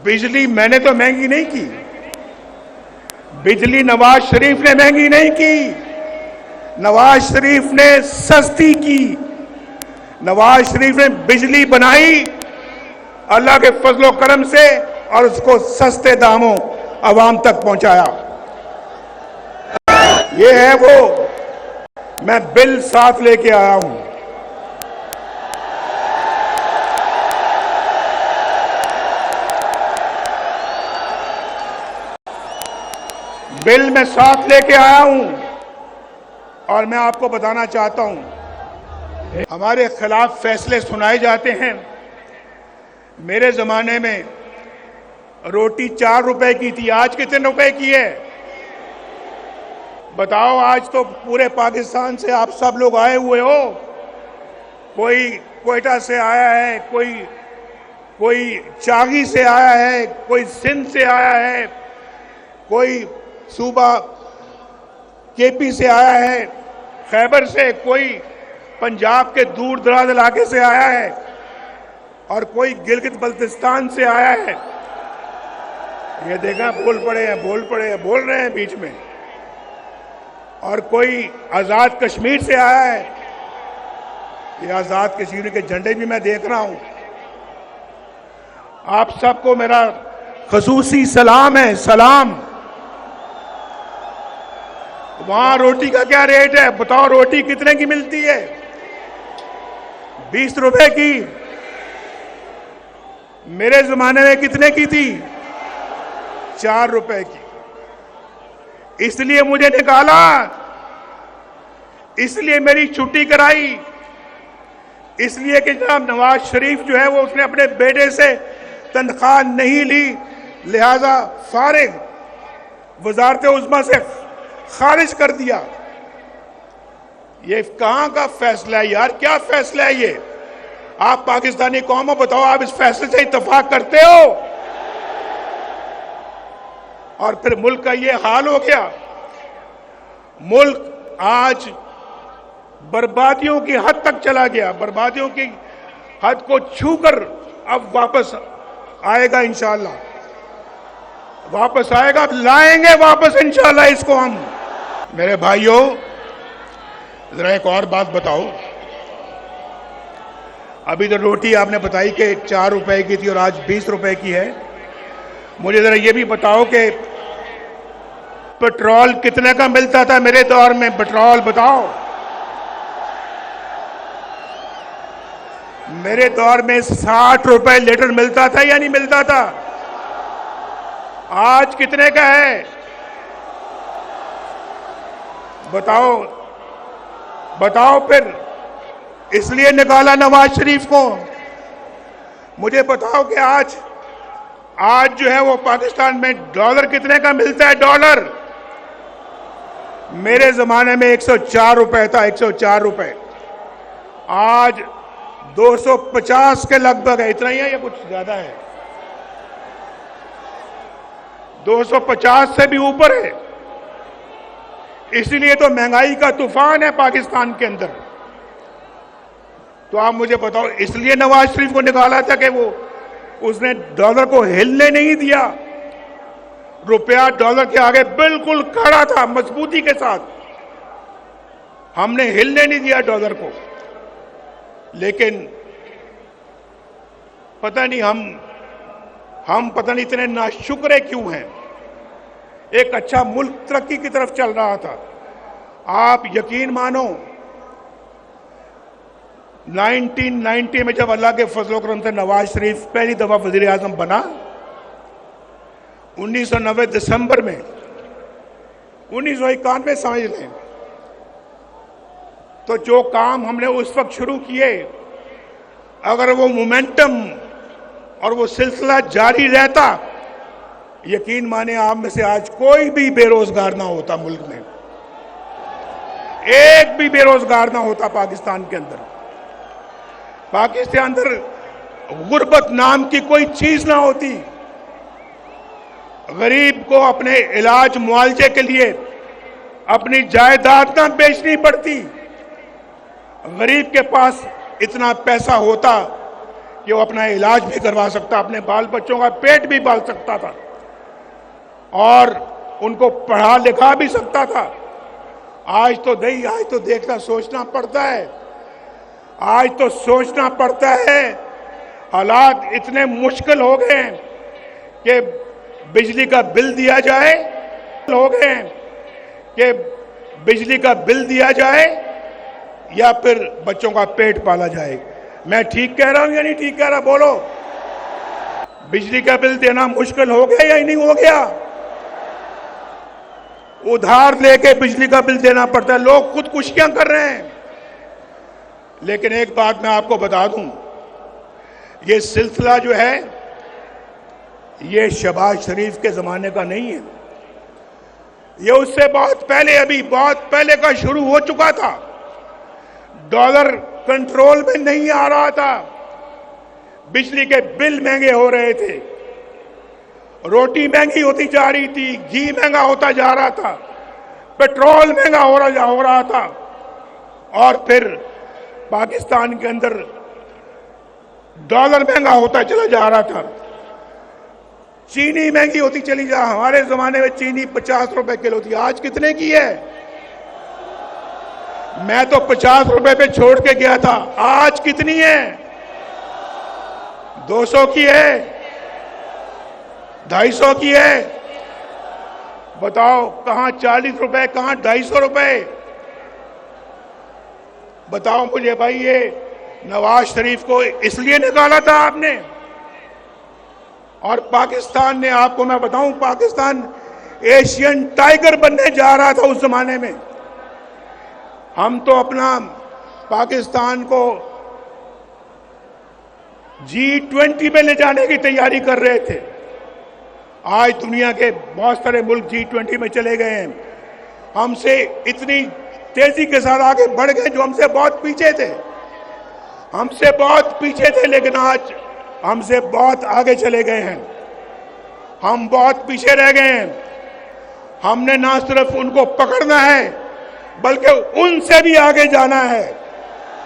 बिजली मैंने तो महंगी नहीं की, बिजली नवाज शरीफ ने महंगी नहीं की, नवाज शरीफ ने सस्ती की। नवाज शरीफ ने बिजली बनाई अल्लाह के फजलो करम से और उसको सस्ते दामों आवाम तक पहुंचाया। ये है वो, मैं बिल साथ लेके आया हूं। बिल मैं साथ लेके आया हूं और मैं आपको बताना चाहता हूं, हमारे खिलाफ फैसले सुनाए जाते हैं। मेरे जमाने में रोटी 4 रुपए की थी, आज कितने रुपए की है बताओ? आज तो पूरे पाकिस्तान से आप सब लोग आए हुए हो, कोई क्वेटा से आया है, कोई चागी से आया है, कोई सिंध से आया है, कोई सूबा केपी से आया है, खैबर से, कोई पंजाब के दूर दराज इलाके से आया है और कोई गिलगित बल्तिस्तान से आया है। ये देखा, बोल रहे हैं बीच में। और कोई आजाद कश्मीर से आया है, ये आजाद कश्मीर के झंडे भी मैं देख रहा हूं। आप सबको मेरा खसूसी सलाम है, सलाम। वहां रोटी का क्या रेट है बताओ? रोटी कितने की मिलती है? 20 रुपए की। मेरे जमाने में कितने की थी? 4 रुपए की। इसलिए मुझे निकाला, इसलिए मेरी छुट्टी कराई, इसलिए कि जनाब नवाज शरीफ जो है वो उसने अपने बेटे से तनख्वाह नहीं ली, लिहाजा फारिग वजारत उज़्मा से खारिज कर दिया। ये कहां का फैसला है यार? क्या फैसला है ये? आप पाकिस्तानी कौम हो, बताओ आप इस फैसले से इत्तेफाक करते हो? और फिर मुल्क का ये हाल हो गया। मुल्क आज बर्बादियों की हद तक चला गया, बर्बादियों की हद को छूकर अब वापस आएगा इंशाअल्लाह, वापस आएगा, लाएंगे वापस इंशाअल्लाह इसको हम। मेरे भाइयों, जरा एक और बात बताओ। अभी तो रोटी आपने बताई कि 4 रुपए की थी और आज 20 रुपए की है। मुझे जरा ये भी बताओ कि पेट्रोल कितने का मिलता था मेरे दौर में? पेट्रोल बताओ। मेरे दौर में 60 रुपए लीटर मिलता था या नहीं मिलता था? आज कितने का है बताओ? बताओ फिर। इसलिए निकाला नवाज शरीफ को। मुझे बताओ कि आज जो है वो पाकिस्तान में डॉलर कितने का मिलता है? डॉलर मेरे जमाने में 104 रुपए था, 104 रुपए। आज 250 के लगभग है। इतना ही है या कुछ ज्यादा है? 250 से भी ऊपर है। इसलिए तो महंगाई का तूफान है पाकिस्तान के अंदर। तो आप मुझे बताओ, इसलिए नवाज शरीफ को निकाला था कि वो उसने डॉलर को हिलने नहीं दिया। रुपया डॉलर के आगे बिल्कुल खड़ा था मजबूती के साथ, हमने हिलने नहीं दिया डॉलर को। लेकिन पता नहीं हम पता नहीं इतने नाशुक्र क्यों हैं। एक अच्छा मुल्क तरक्की की तरफ चल रहा था। आप यकीन मानो 1990 में जब अल्लाह के फजल करम से नवाज शरीफ पहली दफा वजीर आजम बना, 1990 दिसंबर में, 1991 समझ लें, तो जो काम हमने उस वक्त शुरू किए, अगर वो मोमेंटम और वो सिलसिला जारी रहता, यकीन माने आप में से आज कोई भी बेरोजगार ना होता मुल्क में, एक भी बेरोजगार ना होता पाकिस्तान के अंदर। पाकिस्तान अंदर गुर्बत नाम की कोई चीज ना होती। गरीब को अपने इलाज मुआवजे के लिए अपनी जायदाद ना बेचनी पड़ती। गरीब के पास इतना पैसा होता कि वो अपना इलाज भी करवा सकता, अपने बाल बच्चों का पेट भी पाल सकता था और उनको पढ़ा लिखा भी सकता था। आज तो देखना सोचना पड़ता है, आज तो सोचना पड़ता है। हालात इतने मुश्किल हो गए हैं कि बिजली का बिल दिया जाए, हो गए हैं कि बिजली का बिल दिया जाए या फिर बच्चों का पेट पाला जाए। मैं ठीक कह रहा हूं या नहीं ठीक कह रहा, बोलो। बिजली का बिल देना मुश्किल हो गया या नहीं हो गया? उधार लेके बिजली का बिल देना पड़ता है, लोग खुदकुशियां कर रहे हैं। लेकिन एक बात मैं आपको बता दूं, ये सिलसिला जो है ये शहबाज शरीफ के जमाने का नहीं है, ये उससे बहुत पहले, अभी बहुत पहले का शुरू हो चुका था। डॉलर कंट्रोल में नहीं आ रहा था, बिजली के बिल महंगे हो रहे थे, रोटी महंगी होती जा रही थी, घी महंगा होता जा रहा था, पेट्रोल महंगा हो रहा था और फिर पाकिस्तान के अंदर डॉलर महंगा होता चला जा रहा था, चीनी महंगी होती चली जा। हमारे जमाने में चीनी 50 रुपए किलो थी, आज कितने की है? मैं तो 50 रुपए पे छोड़ के गया था, आज कितनी है? 200 की है, 250 की है। बताओ कहां 40 रुपए, कहां 250 रुपए? बताओ मुझे भाई, ये नवाज शरीफ को इसलिए निकाला था आपने? और पाकिस्तान ने, आपको मैं बताऊं, पाकिस्तान एशियन टाइगर बनने जा रहा था उस जमाने में। हम तो अपना पाकिस्तान को G20 में ले जाने की तैयारी कर रहे थे। आज दुनिया के बहुत सारे मुल्क G20 में चले गए हैं, हमसे इतनी तेजी के साथ आगे बढ़ गए जो हमसे बहुत पीछे थे, हमसे बहुत पीछे थे, लेकिन आज हमसे बहुत आगे चले गए हैं। हम बहुत पीछे रह गए हैं। हमने ना सिर्फ उनको पकड़ना है बल्कि उनसे भी आगे जाना है।